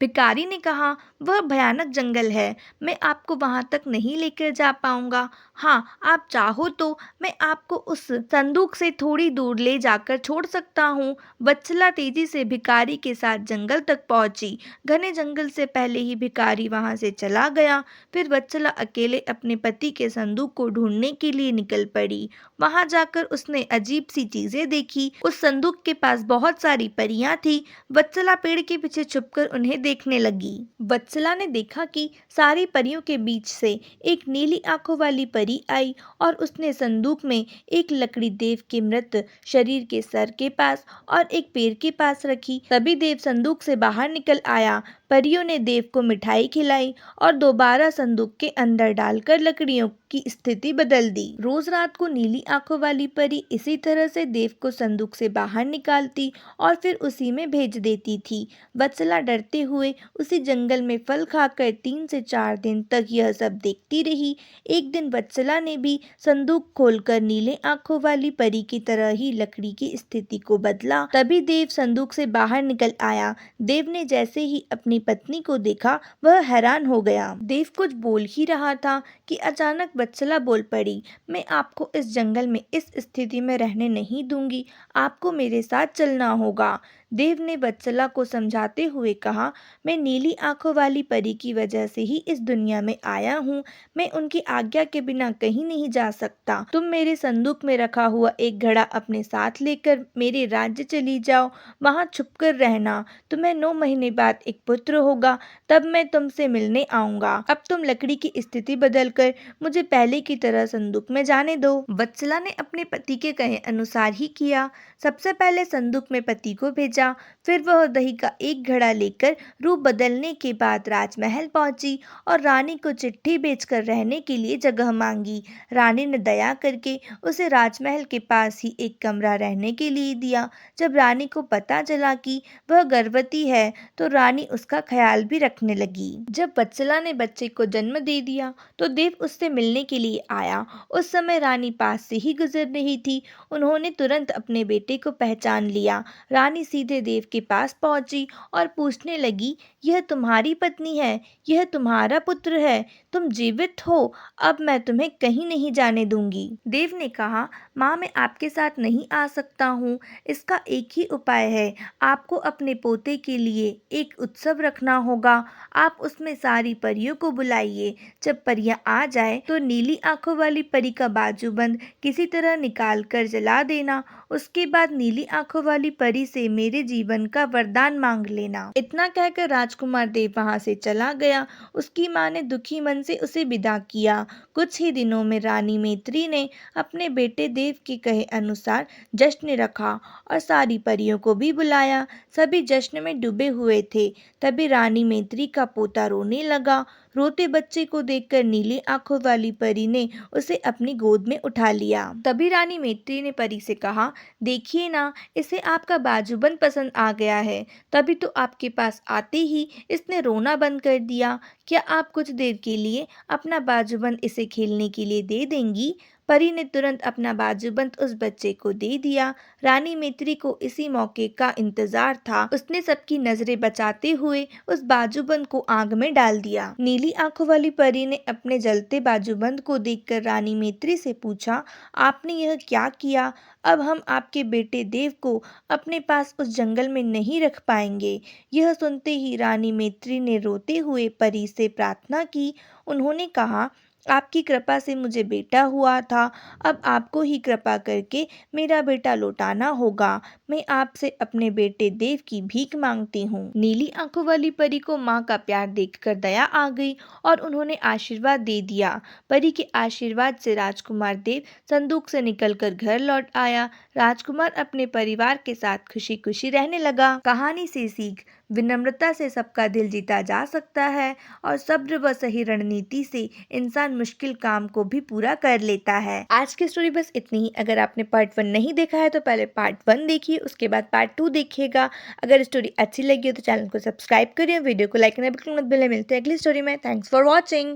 भिखारी ने कहा, वह भयानक जंगल है, मैं आपको वहां तक नहीं लेकर जा पाऊंगा। हाँ, आप चाहो तो मैं आपको उस संदूक से थोड़ी दूर ले जाकर छोड़ सकता हूँ। वत्सला तेजी से भिखारी के साथ जंगल तक पहुंची। घने जंगल से पहले ही भिखारी वहां से चला गया। फिर वत्सला अकेले अपने पति के संदूक को ढूंढने के लिए निकल पड़ी। वहां जाकर उसने अजीब सी चीजें देखी। उस संदूक के पास बहुत सारी परियां थी। वत्सला पेड़ के पीछे छुपकर उन्हें देखने लगी। वत्सला ने देखा कि सारी परियों के बीच से एक नीली आंखों वाली परी आई और उसने संदूक में एक लकड़ी देव के मृत शरीर के सर के पास और एक पैर के पास रखी। तभी देव संदूक से बाहर निकल आया। परियों ने देव को मिठाई खिलाई और दोबारा संदूक के अंदर डालकर लकड़ियों की स्थिति बदल दी। रोज रात को नीली आंखों वाली परी इसी तरह से देव को संदूक से बाहर निकालती और फिर उसी में भेज देती थी। वत्सला डरते हुए उसी जंगल में फल खाकर 3 से 4 दिन तक यह सब देखती रही। एक दिन वत्सला ने भी संदूक खोलकर नीले आंखों वाली परी की तरह ही लकड़ी की स्थिति को बदला। तभी देव संदूक से बाहर निकल आया। देव ने जैसे ही अपनी पत्नी को देखा, वह हैरान हो गया। देव कुछ बोल ही रहा था कि अचानक वत्सला बोल पड़ी, मैं आपको इस जंगल में इस स्थिति में रहने नहीं दूंगी, आपको मेरे साथ चलना होगा। देव ने वत्सला को समझाते हुए कहा, मैं नीली आंखों वाली परी की वजह से ही इस दुनिया में आया हूँ। मैं उनकी आज्ञा के बिना कहीं नहीं जा सकता। तुम मेरे संदूक में रखा हुआ एक घड़ा अपने साथ लेकर मेरे राज्य चली जाओ, वहाँ छुपकर रहना। तुम्हें 9 महीने बाद एक पुत्र होगा, तब मैं तुमसे मिलने आऊंगा। अब तुम लकड़ी की स्थिति बदलकर मुझे पहले की तरह संदूक में जाने दो। वत्सला ने अपने पति के कहे अनुसार ही किया। सबसे पहले संदूक में पति को भेजा, फिर वह दही का एक घड़ा लेकर रूप बदलने के बाद राजमहल पहुंची और रानी को चिट्ठी भेजकर रहने के लिए जगह मांगी। रानी ने दया करके उसे राजमहल के पास ही एक कमरा रहने के लिए दिया। जब रानी को पता चला कि वह गर्भवती है तो रानी उसका ख्याल भी रखने लगी। जब वत्सला ने बच्चे को जन्म दे दिया तो देव उससे मिलने के लिए आया। उस समय रानी पास से ही गुजर रही थी। उन्होंने तुरंत अपने बेटे को पहचान लिया। रानी सीधे देव के पास पहुंची और पूछने लगी, यह तुम्हारी पत्नी है, यह तुम्हारा पुत्र है, तुम जीवित हो, अब मैं तुम्हें कहीं नहीं जाने दूंगी। देव ने कहा, माँ मैं आपके साथ नहीं आ सकता हूँ, इसका एक ही उपाय है, आपको अपने पोते के लिए एक उत्सव रखना होगा। आप उसमें सारी परियों को बुलाइए। जब परियां आ जाए तो नीली आंखों वाली परी का बाजूबंद किसी तरह निकाल कर जला देना। उसके बाद नीली आंखों वाली परी से मेरे जीवन का वरदान मांग लेना। इतना कहकर राजकुमार देव वहां से चला गया। उसकी माँ ने दुखी मन से उसे विदा किया। कुछ ही दिनों में रानी मैत्री ने अपने बेटे देव के कहे अनुसार जश्न रखा और सारी परियों को भी बुलाया। सभी जश्न में डूबे हुए थे। तभी रानी मैत्री का पोता रोने लगा। रोते बच्चे को देखकर नीली आंखों वाली परी ने उसे अपनी गोद में उठा लिया। तभी रानी मैत्री ने परी से कहा, देखिए ना, इसे आपका बाजूबंद पसंद आ गया है, तभी तो आपके पास आते ही इसने रोना बंद कर दिया। क्या आप कुछ देर के लिए अपना बाजूबंद इसे खेलने के लिए दे देंगी? परी ने तुरंत अपना बाजूबंद उस बच्चे को दे दिया। रानी मैत्री को इसी मौके का इंतजार था। उसने सबकी नजरें बचाते हुए उस बाजूबंद को आग में डाल दिया। नीली आंखों वाली परी ने अपने जलते बाजूबंद को देखकर रानी मैत्री से पूछा, आपने यह क्या किया? अब हम आपके बेटे देव को अपने पास उस जंगल में नहीं रख पाएंगे। यह सुनते ही रानी मैत्री ने रोते हुए परी से प्रार्थना की। उन्होंने कहा, आपकी कृपा से मुझे बेटा हुआ था, अब आपको ही कृपा करके मेरा बेटा लौटाना होगा। मैं आपसे अपने बेटे देव की भीख मांगती हूँ। नीली आंखों वाली परी को माँ का प्यार देखकर दया आ गई और उन्होंने आशीर्वाद दे दिया। परी के आशीर्वाद से राजकुमार देव संदूक से निकलकर घर लौट आया। राजकुमार अपने परिवार के साथ खुशी खुशी रहने लगा। कहानी से सीख, विनम्रता से सबका दिल जीता जा सकता है और सब्र व सही रणनीति से इंसान मुश्किल काम को भी पूरा कर लेता है। आज की स्टोरी बस इतनी ही। अगर आपने पार्ट 1 नहीं देखा है तो पहले पार्ट 1 देखिए, उसके बाद पार्ट 2 देखिएगा। अगर स्टोरी अच्छी लगी हो तो चैनल को सब्सक्राइब करिए, वीडियो को लाइक करना बिल्कुल मत भूलिए। मिलते हैं अगली स्टोरी में। Thanks for watching.